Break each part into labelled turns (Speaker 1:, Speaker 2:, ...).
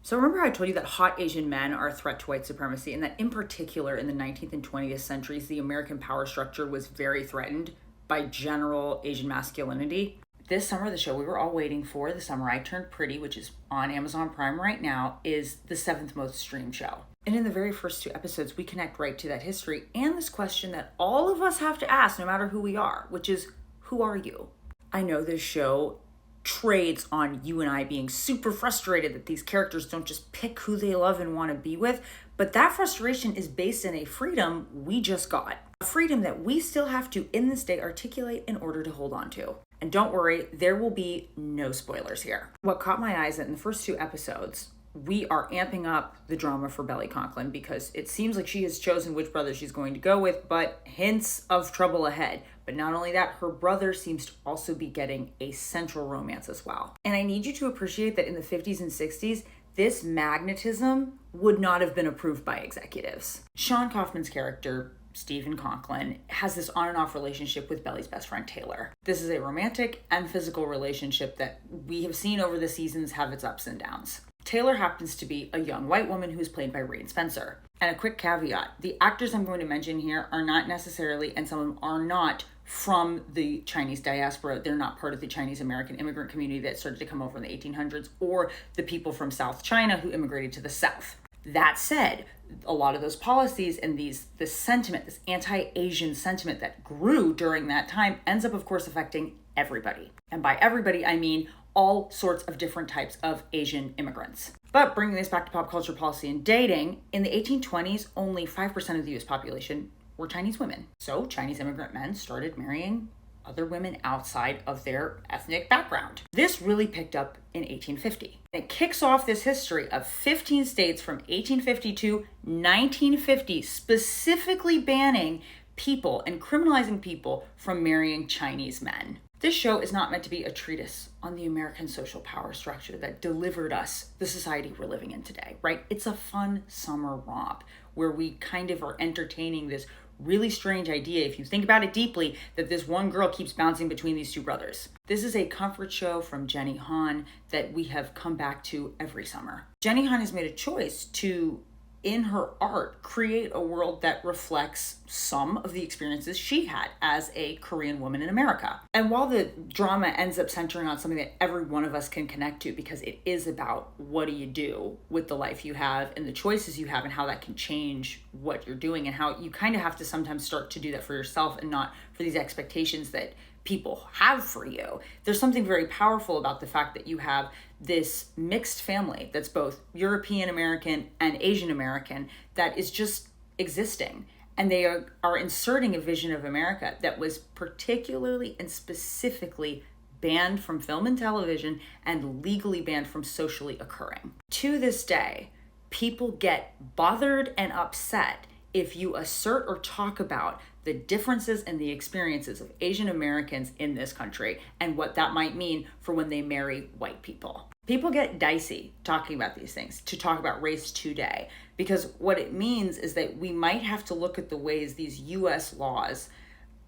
Speaker 1: So remember how I told you that hot Asian men are a threat to white supremacy, and that in particular in the 19th and 20th centuries, the American power structure was very threatened by general Asian masculinity? This summer, the show we were all waiting for, The Summer I Turned Pretty, which is on Amazon Prime right now, is the 7th most streamed show. And in the very first 2 episodes, we connect right to that history and this question that all of us have to ask, no matter who we are, which is, who are you? I know this show trades on you and I being super frustrated that these characters don't just pick who they love and want to be with, but that frustration is based in a freedom we just got. A freedom that we still have to, in this day, articulate in order to hold on to. And don't worry, there will be no spoilers here. What caught my eye is that in the first 2 episodes, we are amping up the drama for Belly Conklin because it seems like she has chosen which brother she's going to go with, but hints of trouble ahead. But not only that, her brother seems to also be getting a central romance as well. And I need you to appreciate that in the 50s and 60s, this magnetism would not have been approved by executives. Sean Kaufman's character, Stephen Conklin, has this on and off relationship with Belly's best friend, Taylor. This is a romantic and physical relationship that we have seen over the seasons have its ups and downs. Taylor happens to be a young white woman who is played by Rain Spencer. And a quick caveat, the actors I'm going to mention here are not necessarily, and some of them are not, from the Chinese diaspora. They're not part of the Chinese American immigrant community that started to come over in the 1800s, or the people from South China who immigrated to the South. That said, a lot of those policies and this sentiment, this anti-Asian sentiment that grew during that time ends up, of course, affecting everybody. And by everybody, I mean all sorts of different types of Asian immigrants. But bringing this back to pop culture, policy, and dating, in the 1820s, only 5% of the US population were Chinese women. So Chinese immigrant men started marrying other women outside of their ethnic background. This really picked up in 1850. It kicks off this history of 15 states from 1850 to 1950 specifically banning people and criminalizing people from marrying Chinese men. This show is not meant to be a treatise on the American social power structure that delivered us the society we're living in today, right? It's a fun summer romp where we kind of are entertaining this really strange idea, if you think about it deeply, that this one girl keeps bouncing between these 2 brothers. This is a comfort show from Jenny Han that we have come back to every summer. Jenny Han has made a choice to, in her art, create a world that reflects some of the experiences she had as a Korean woman in America. And while the drama ends up centering on something that every one of us can connect to, because it is about what do you do with the life you have and the choices you have and how that can change what you're doing and how you kind of have to sometimes start to do that for yourself and not for these expectations that people have for you. There's something very powerful about the fact that you have this mixed family that's both European American and Asian American that is just existing. And they are inserting a vision of America that was particularly and specifically banned from film and television and legally banned from socially occurring. To this day, people get bothered and upset if you assert or talk about the differences and the experiences of Asian Americans in this country and what that might mean for when they marry white people. People get dicey talking about these things, to talk about race today, because what it means is that we might have to look at the ways these US laws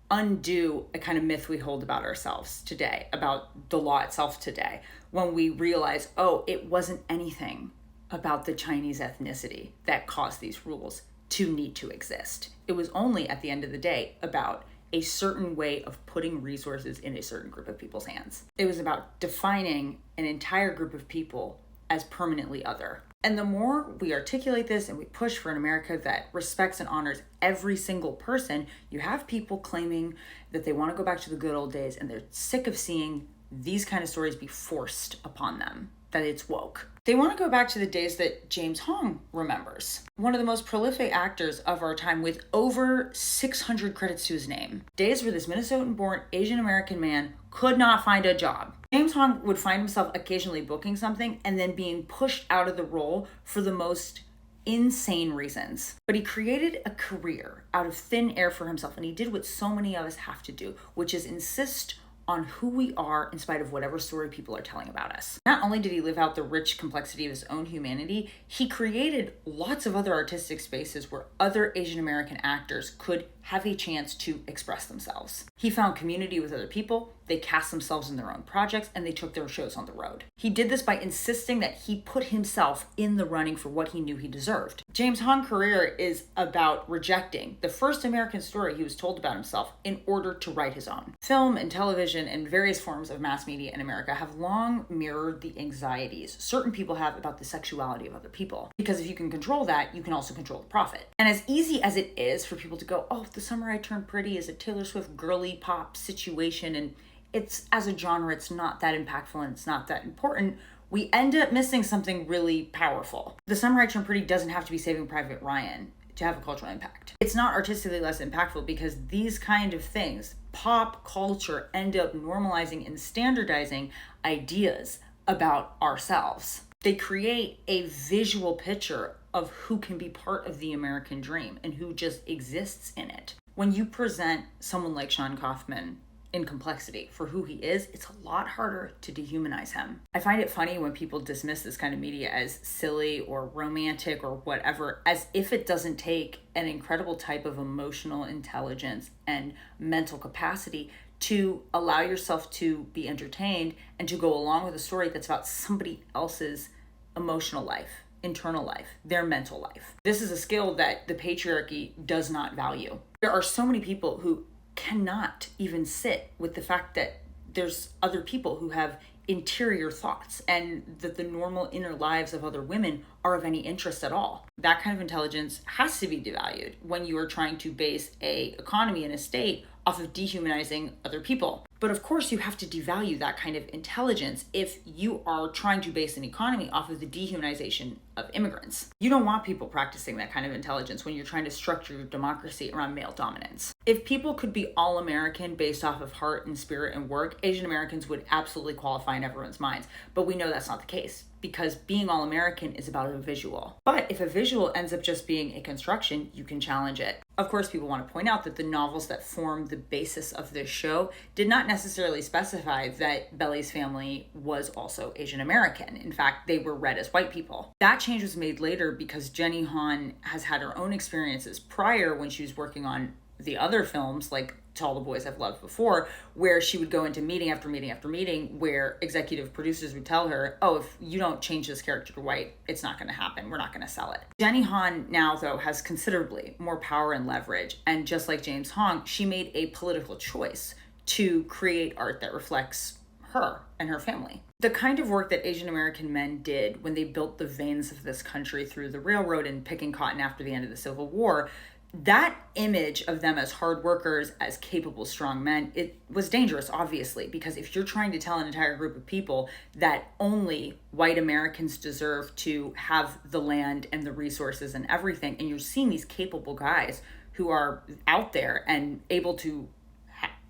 Speaker 1: undo a kind of myth we hold about ourselves today, about the law itself today, when we realize, oh, it wasn't anything about the Chinese ethnicity that caused these rules to need to exist. It was only, at the end of the day, about a certain way of putting resources in a certain group of people's hands. It was about defining an entire group of people as permanently other. And the more we articulate this and we push for an America that respects and honors every single person, you have people claiming that they want to go back to the good old days and they're sick of seeing these kind of stories be forced upon them, that it's woke. They want to go back to the days that James Hong remembers. One of the most prolific actors of our time with over 600 credits to his name. Days where this Minnesotan-born Asian American man could not find a job. James Hong would find himself occasionally booking something and then being pushed out of the role for the most insane reasons. But he created a career out of thin air for himself, and he did what so many of us have to do, which is insist on who we are in spite of whatever story people are telling about us. Not only did he live out the rich complexity of his own humanity, he created lots of other artistic spaces where other Asian American actors could have a chance to express themselves. He found community with other people, they cast themselves in their own projects, and they took their shows on the road. He did this by insisting that he put himself in the running for what he knew he deserved. James Hahn's career is about rejecting the first American story he was told about himself in order to write his own. Film and television and various forms of mass media in America have long mirrored the anxieties certain people have about the sexuality of other people. Because if you can control that, you can also control the profit. And as easy as it is for people to go, oh, The Summer I Turned Pretty is a Taylor Swift girly pop situation, and it's, as a genre, it's not that impactful and it's not that important, we end up missing something really powerful. The Summer I Turned Pretty doesn't have to be Saving Private Ryan to have a cultural impact. It's not artistically less impactful because these kind of things, pop culture, end up normalizing and standardizing ideas about ourselves. They create a visual picture of who can be part of the American dream and who just exists in it. When you present someone like Sean Kaufman in complexity for who he is, it's a lot harder to dehumanize him. I find it funny when people dismiss this kind of media as silly or romantic or whatever, as if it doesn't take an incredible type of emotional intelligence and mental capacity to allow yourself to be entertained and to go along with a story that's about somebody else's emotional life, internal life, their mental life. This is a skill that the patriarchy does not value. There are so many people who cannot even sit with the fact that there's other people who have interior thoughts and that the normal inner lives of other women are of any interest at all. That kind of intelligence has to be devalued when you are trying to base an economy and a state off of dehumanizing other people. But of course you have to devalue that kind of intelligence if you are trying to base an economy off of the dehumanization of immigrants. You don't want people practicing that kind of intelligence when you're trying to structure your democracy around male dominance. If people could be all American based off of heart and spirit and work, Asian Americans would absolutely qualify in everyone's minds. But we know that's not the case, because being all American is about a visual. But if a visual ends up just being a construction, you can challenge it. Of course, people want to point out that the novels that form the basis of this show did not necessarily specify that Belly's family was also Asian American. In fact, they were read as white people. That change was made later because Jenny Han has had her own experiences prior when she was working on the other films like To All the Boys I've Loved Before, where she would go into meeting after meeting after meeting where executive producers would tell her, oh, if you don't change this character to white, it's not going to happen. We're not going to sell it. Jenny Han now, though, has considerably more power and leverage. And just like James Hong, she made a political choice to create art that reflects her and her family. The kind of work that Asian American men did when they built the veins of this country through the railroad and picking cotton after the end of the Civil War, that image of them as hard workers, as capable, strong men, it was dangerous, obviously, because if you're trying to tell an entire group of people that only white Americans deserve to have the land and the resources and everything, and you're seeing these capable guys who are out there and able to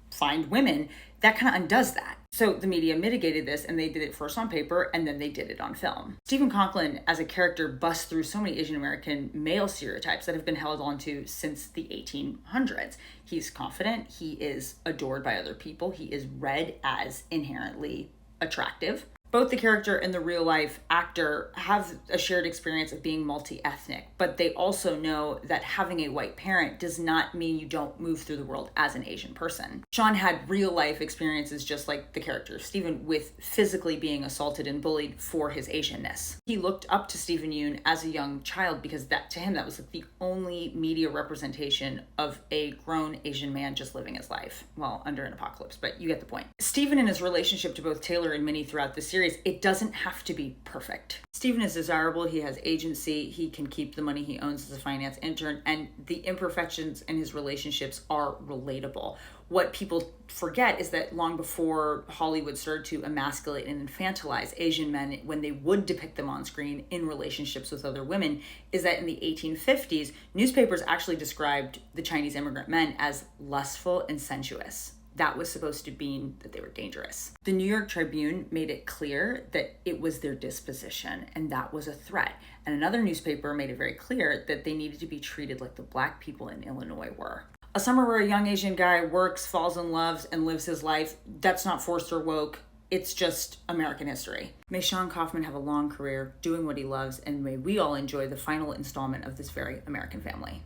Speaker 1: find women, that kind of undoes that. So the media mitigated this, and they did it first on paper, and then they did it on film. Stephen Conklin, as a character, busts through so many Asian American male stereotypes that have been held onto since the 1800s. He's confident, he is adored by other people, he is read as inherently attractive. Both the character and the real life actor have a shared experience of being multi-ethnic, but they also know that having a white parent does not mean you don't move through the world as an Asian person. Sean had real life experiences just like the character of Stephen, with physically being assaulted and bullied for his Asianness. He looked up to Stephen Yoon as a young child because that to him that was like the only media representation of a grown Asian man just living his life. Well, under an apocalypse, but you get the point. Stephen and his relationship to both Taylor and Minnie throughout the series, it doesn't have to be perfect. Stephen is desirable, he has agency, he can keep the money he owns as a finance intern, and the imperfections in his relationships are relatable. What people forget is that long before Hollywood started to emasculate and infantilize Asian men when they would depict them on screen in relationships with other women, is that in the 1850s, newspapers actually described the Chinese immigrant men as lustful and sensuous. That was supposed to mean that they were dangerous. The New York Tribune made it clear that it was their disposition, and that was a threat. And another newspaper made it very clear that they needed to be treated like the black people in Illinois were. A summer where a young Asian guy works, falls in love, and lives his life, that's not forced or woke. It's just American history. May Sean Kaufman have a long career doing what he loves, and may we all enjoy the final installment of this very American family.